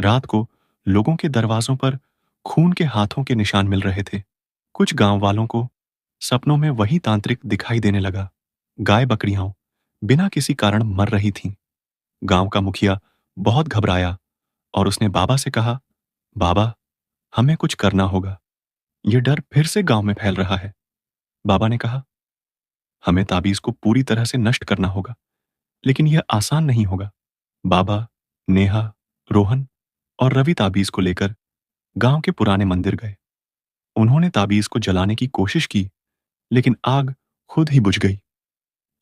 रात को लोगों के दरवाजों पर खून के हाथों के निशान मिल रहे थे। कुछ गांव वालों को सपनों में वही तांत्रिक दिखाई देने लगा। गाय बकरियां बिना किसी कारण मर रही थीं। गांव का मुखिया बहुत घबराया और उसने बाबा से कहा, बाबा, हमें कुछ करना होगा। यह डर फिर से गांव में फैल रहा है। बाबा ने कहा, हमें ताबीज को पूरी तरह से नष्ट करना होगा, लेकिन यह आसान नहीं होगा। बाबा, नेहा, रोहन और रवि ताबीज को लेकर गांव के पुराने मंदिर गए। उन्होंने ताबीज को जलाने की कोशिश की, लेकिन आग खुद ही बुझ गई।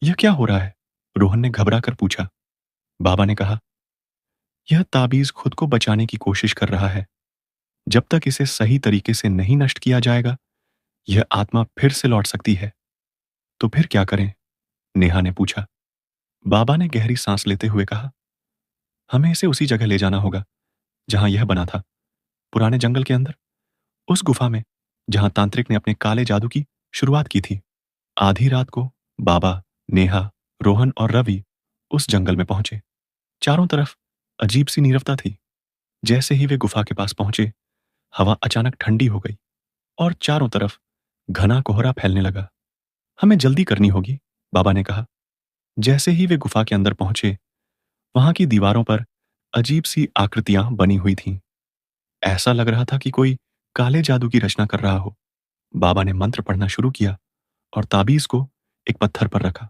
यह क्या हो रहा है? रोहन ने घबरा कर पूछा। बाबा ने कहा, यह ताबीज खुद को बचाने की कोशिश कर रहा है। जब तक इसे सही तरीके से नहीं नष्ट किया जाएगा, यह आत्मा फिर से लौट सकती है। तो फिर क्या करें? नेहा ने पूछा। बाबा ने गहरी सांस लेते हुए कहा, हमें इसे उसी जगह ले जाना होगा जहां यह बना था, पुराने जंगल के अंदर, उस गुफा में जहां तांत्रिक ने अपने काले जादू की शुरुआत की थी। आधी रात को बाबा, नेहा, रोहन और रवि उस जंगल में पहुंचे। चारों तरफ अजीब सी नीरवता थी। जैसे ही वे गुफा के पास पहुंचे, हवा अचानक ठंडी हो गई और चारों तरफ घना कोहरा फैलने लगा। हमें जल्दी करनी होगी, बाबा ने कहा। जैसे ही वे गुफा के अंदर पहुंचे, वहां की दीवारों पर अजीब सी आकृतियां बनी हुई थीं। ऐसा लग रहा था कि कोई काले जादू की रचना कर रहा हो। बाबा ने मंत्र पढ़ना शुरू किया और ताबीज को एक पत्थर पर रखा।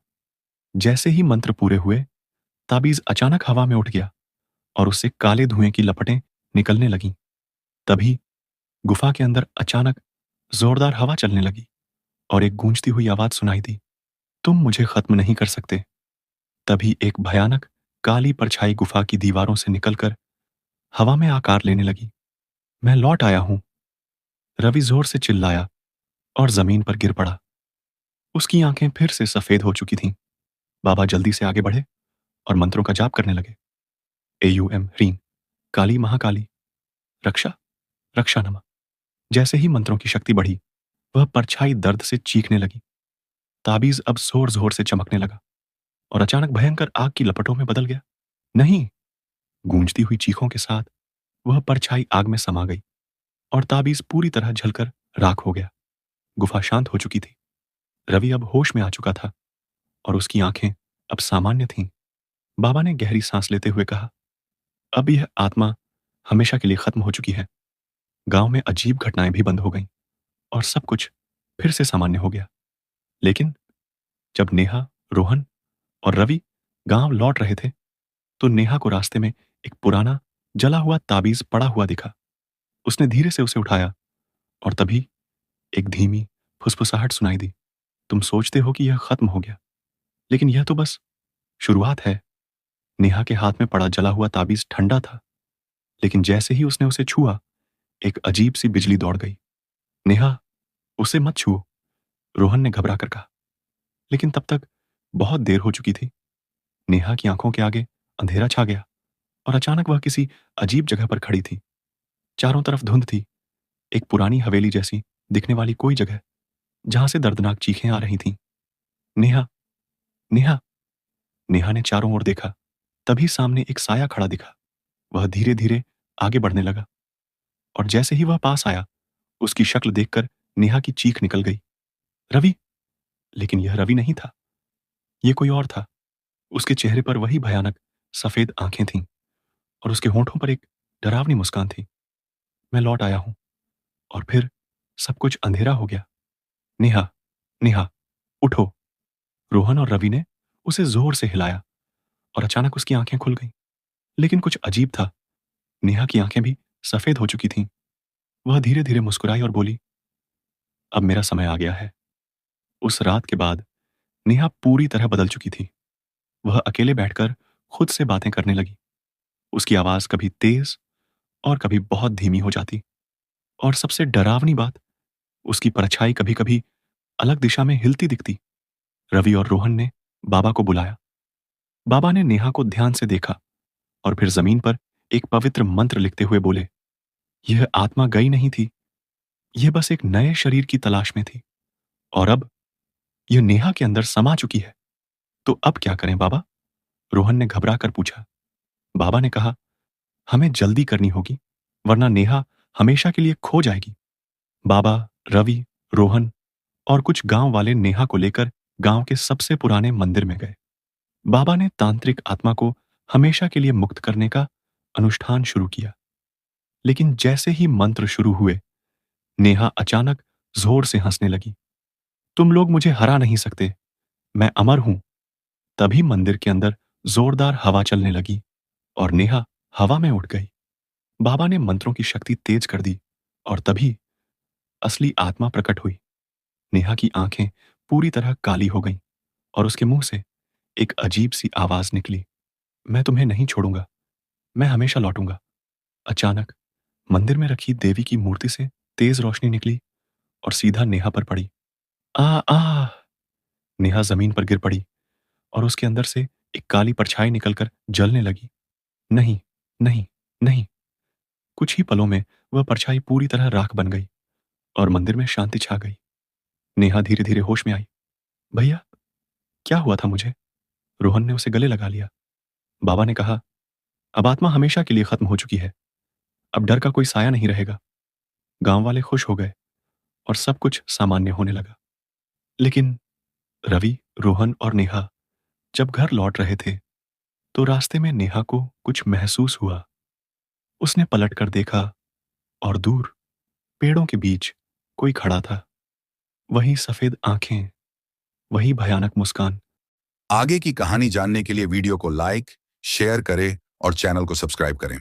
जैसे ही मंत्र पूरे हुए, ताबीज अचानक हवा में उठ गया और उससे काले धुएं की लपटें निकलने लगीं। तभी गुफा के अंदर अचानक जोरदार हवा चलने लगी और एक गूंजती हुई आवाज सुनाई दी, तुम मुझे खत्म नहीं कर सकते। तभी एक भयानक काली परछाई गुफा की दीवारों से निकलकर हवा में आकार लेने लगी। मैं लौट आया हूं, रवि जोर से चिल्लाया और जमीन पर गिर पड़ा। उसकी आंखें फिर से सफेद हो चुकी थीं। बाबा जल्दी से आगे बढ़े और मंत्रों का जाप करने लगे। एयूएम ह्रीं, काली महाकाली, रक्षा, रक्षा नमः। जैसे ही मंत्रों की शक्ति बढ़ी, वह परछाई दर्द से चीखने लगी। ताबीज अब जोर जोर से चमकने लगा और अचानक भयंकर आग की लपटों में बदल गया। नहीं! गूंजती हुई चीखों के साथ वह परछाई आग में समा गई और ताबीज पूरी तरह जलकर राख हो गया। गुफा शांत हो चुकी थी। रवि अब होश में आ चुका था और उसकी आंखें अब सामान्य थीं। बाबा ने गहरी सांस लेते हुए कहा, अब यह आत्मा हमेशा के लिए खत्म हो चुकी है। गांव में अजीब घटनाएं भी बंद हो गईं और सब कुछ फिर से सामान्य हो गया। लेकिन जब नेहा, रोहन और रवि गांव लौट रहे थे, तो नेहा को रास्ते में एक पुराना जला हुआ ताबीज पड़ा हुआ दिखा। उसने धीरे से उसे उठाया और तभी एक धीमी फुसफुसाहट सुनाई दी, तुम सोचते हो कि यह खत्म हो गया, लेकिन यह तो बस शुरुआत है। नेहा के हाथ में पड़ा जला हुआ ताबीज ठंडा था, लेकिन जैसे ही उसने उसे छुआ, एक अजीब सी बिजली दौड़ गई। नेहा, उसे मत छुओ, रोहन ने घबरा कर कहा। लेकिन तब तक बहुत देर हो चुकी थी। नेहा की आंखों के आगे अंधेरा छा गया और अचानक वह किसी अजीब जगह पर खड़ी थी। चारों तरफ धुंध थी, एक पुरानी हवेली जैसी दिखने वाली कोई जगह, जहां से दर्दनाक चीखें आ रही थीं। नेहा, नेहा। नेहा ने चारों ओर देखा। तभी सामने एक साया खड़ा दिखा। वह धीरे धीरे आगे बढ़ने लगा और जैसे ही वह पास आया, उसकी शक्ल देखकर नेहा की चीख निकल गई, रवि! लेकिन यह रवि नहीं था, यह कोई और था। उसके चेहरे पर वही भयानक सफेद आंखें थीं और उसके होंठों पर एक डरावनी मुस्कान थी। मैं लौट आया हूं और फिर सब कुछ अंधेरा हो गया। नेहा, नेहा, उठो। रोहन और रवि ने उसे जोर से हिलाया और अचानक उसकी आंखें खुल गईं। लेकिन कुछ अजीब था, नेहा की आंखें भी सफेद हो चुकी थीं। वह धीरे धीरे मुस्कुराई और बोली, अब मेरा समय आ गया है। उस रात के बाद नेहा पूरी तरह बदल चुकी थी। वह अकेले बैठकर खुद से बातें करने लगी। उसकी आवाज कभी तेज और कभी बहुत धीमी हो जाती और सबसे डरावनी बात, उसकी परछाई कभी कभी अलग दिशा में हिलती दिखती। रवि और रोहन ने बाबा को बुलाया। बाबा ने नेहा को ध्यान से देखा और फिर जमीन पर एक पवित्र मंत्र लिखते हुए बोले, यह आत्मा गई नहीं थी, यह बस एक नए शरीर की तलाश में थी और अब यह नेहा के अंदर समा चुकी है। तो अब क्या करें बाबा? रोहन ने घबरा कर पूछा। बाबा ने कहा, हमें जल्दी करनी होगी, वरना नेहा हमेशा के लिए खो जाएगी। बाबा, रवि, रोहन और कुछ गांव वाले नेहा को लेकर गांव के सबसे पुराने मंदिर में गए। बाबा ने तांत्रिक आत्मा को हमेशा के लिए मुक्त करने का अनुष्ठान शुरू किया। लेकिन जैसे ही मंत्र शुरू हुए, नेहा अचानक जोर से हंसने लगी। तुम लोग मुझे हरा नहीं सकते, मैं अमर हूं। तभी मंदिर के अंदर जोरदार हवा चलने लगी और नेहा हवा में उड़ गई। बाबा ने मंत्रों की शक्ति तेज कर दी और तभी असली आत्मा प्रकट हुई। नेहा की आंखें पूरी तरह काली हो गईं और उसके मुंह से एक अजीब सी आवाज निकली, मैं तुम्हें नहीं छोड़ूंगा, मैं हमेशा लौटूंगा। अचानक मंदिर में रखी देवी की मूर्ति से तेज रोशनी निकली और सीधा नेहा पर पड़ी। आ आ नेहा जमीन पर गिर पड़ी और उसके अंदर से एक काली परछाई निकलकर जलने लगी। नहीं, नहीं, नहीं। कुछ ही पलों में वह परछाई पूरी तरह राख बन गई और मंदिर में शांति छा गई। नेहा धीरे धीरे होश में आई। भैया, क्या हुआ था मुझे? रोहन ने उसे गले लगा लिया। बाबा ने कहा, अब आत्मा हमेशा के लिए खत्म हो चुकी है, अब डर का कोई साया नहीं रहेगा। गांव वाले खुश हो गए और सब कुछ सामान्य होने लगा। लेकिन रवि, रोहन और नेहा जब घर लौट रहे थे, तो रास्ते में नेहा को कुछ महसूस हुआ। उसने पलटकर देखा और दूर पेड़ों के बीच कोई खड़ा था। वही सफेद आंखें, वही भयानक मुस्कान। आगे की कहानी जानने के लिए वीडियो को लाइक, शेयर करें और चैनल को सब्सक्राइब करें।